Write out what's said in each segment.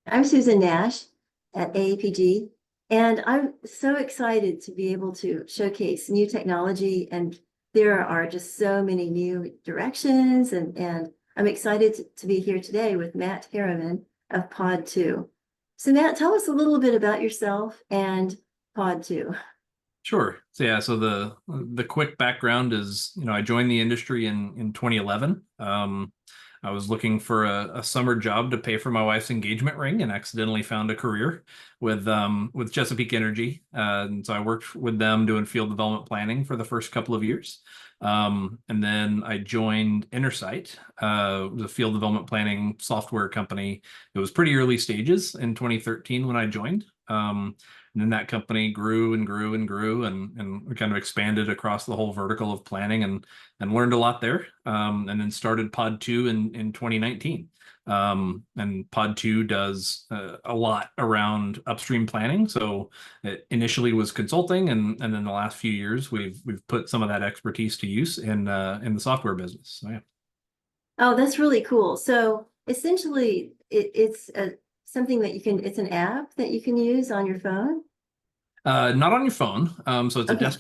I'm Susan Nash at AAPG, and I'm so excited to be able to showcase new technology. And there are just so many new directions, and I'm excited to be here today with Matt Harriman of POD2. So Matt, tell us a little bit about yourself and POD2. Sure. So yeah, so the quick background is, I joined the industry in 2011. I was looking for a summer job to pay for my wife's engagement ring and accidentally found a career with Chesapeake Energy. And so I worked with them doing field development planning for the first couple of years. And then I joined Intersight, the field development planning software company. It was pretty early stages in 2013 when I joined. And then that company grew and grew and grew, and we kind of expanded across the whole vertical of planning and learned a lot there. And then started Pod2 in 2019. And Pod2 does a lot around upstream planning. So it initially was consulting, and then the last few years we've put some of that expertise to use in the software business. So yeah. Oh, that's really cool. So essentially, it's something that it's an app that you can use on your phone. Not on your phone. So it's a Okay.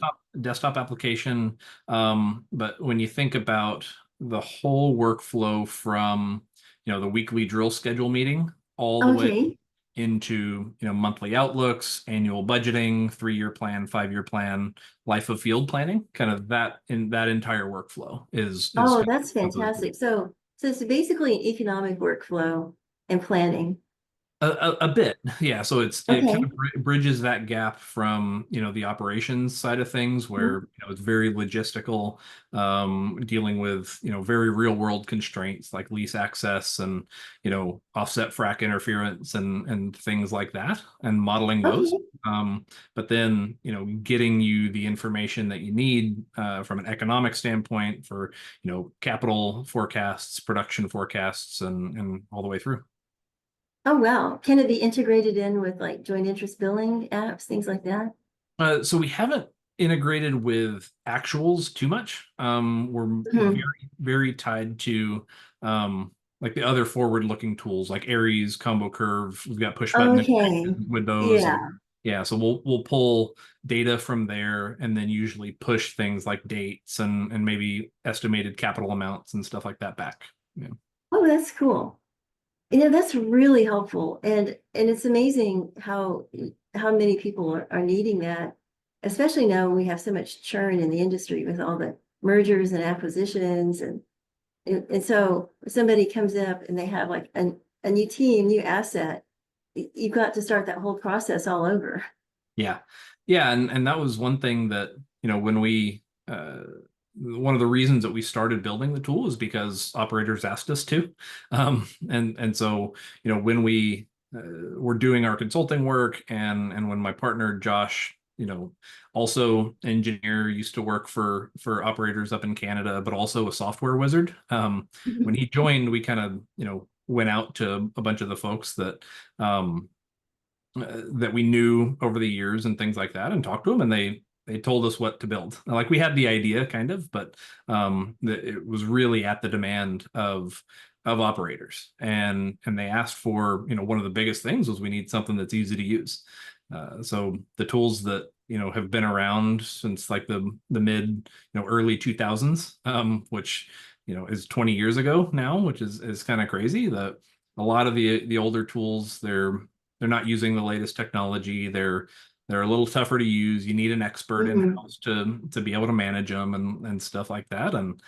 desktop application. But when you think about the whole workflow from, the weekly drill schedule meeting all the way Okay. into, monthly outlooks, annual budgeting, 3-year plan, 5-year plan, life of field planning, kind of that entire workflow is Oh, kind that's of the tool. fantastic. So it's basically an economic workflow and planning. A bit, yeah. So it kind Okay. of bridges that gap from the operations side of things, where Mhm. it's very logistical, dealing with very real world constraints like lease access and offset frac interference and things like that, and modeling those. Okay. But then getting you the information that you need from an economic standpoint for capital forecasts, production forecasts, and all the way through. Oh, wow. Can it be integrated in with like joint interest billing apps, things like that? So we haven't integrated with actuals too much. We're Mhm. very tied to like the other forward-looking tools like Aries, Combo Curve. We've got push button Okay. integration with those, and Yeah. yeah, so we'll pull data from there and then usually push things like dates and maybe estimated capital amounts and stuff like that back. Yeah. Oh, that's cool. That's really helpful. And it's amazing how many people are needing that, especially now when we have so much churn in the industry with all the mergers and acquisitions and so if somebody comes up and they have like a new team, new asset, you've got to start that whole process all over. Yeah. Yeah. And that was one thing that, when one of the reasons that we started building the tool is because operators asked us to. And so, when we were doing our consulting work, and when my partner, Josh, also engineer, used to work for operators up in Canada, but also a software wizard. When he joined, we kind of, went out to a bunch of the folks that we knew over the years and things like that, and talked to them, and they told us what to build. Like, we had the idea kind of, but it was really at the demand of operators, and they asked for, one of the biggest things was we need something that's easy to use. So the tools that have been around since like the mid early 2000s, which is 20 years ago now, which is kind of crazy. That a lot of the older tools, they're not using the latest technology. They're a little tougher to use. You need an expert in Mhm. house to be able to manage them and stuff like that. And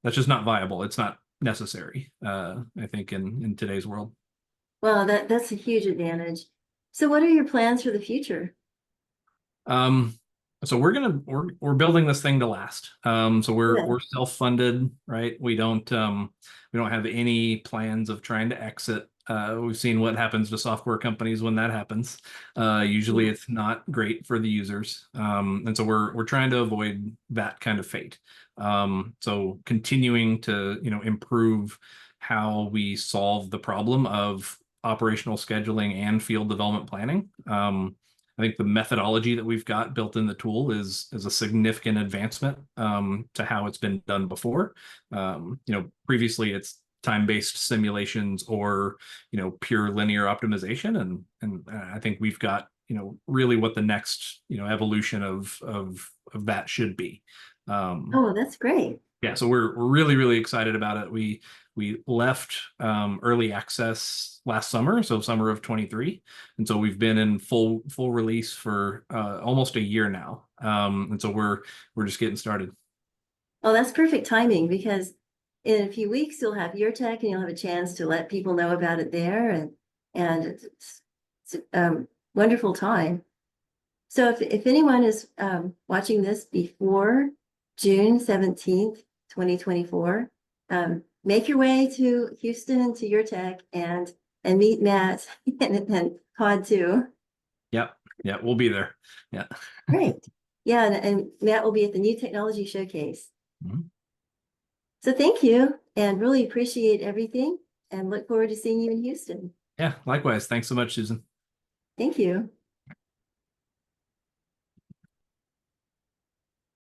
that's just not viable. It's not necessary. I think in today's world. Well, that's a huge advantage. So what are your plans for the future? Um, so we're building this thing to last. So Good. we're self-funded, right? We don't have any plans of trying to exit. We've seen what happens to software companies when that happens. Usually it's not great for the users. And so we're trying to avoid that kind of fate. So continuing to, improve how we solve the problem of operational scheduling and field development planning. I think the methodology that we've got built in the tool is a significant advancement to how it's been done before. Previously time-based simulations or, pure linear optimization. And I think we've got, really what the next, evolution of that should be. Oh, that's great. Yeah, so we're really, really excited about it. We left early access last summer, so summer of 23, and so we've been in full release for almost a year now. And so we're just getting started. Oh, that's perfect timing because in a few weeks you'll have your tech and you'll have a chance to let people know about it there, and it's a wonderful time. So if anyone is watching this before June 17th, 2024, make your way to Houston to your tech and meet Matt and POD2. Yep, yeah, we'll be there. Yeah. Great. Yeah, and Matt will be at the New Technology Showcase. Mhm. So thank you and really appreciate everything and look forward to seeing you in Houston. Yeah, likewise. Thanks so much, Susan. Thank you.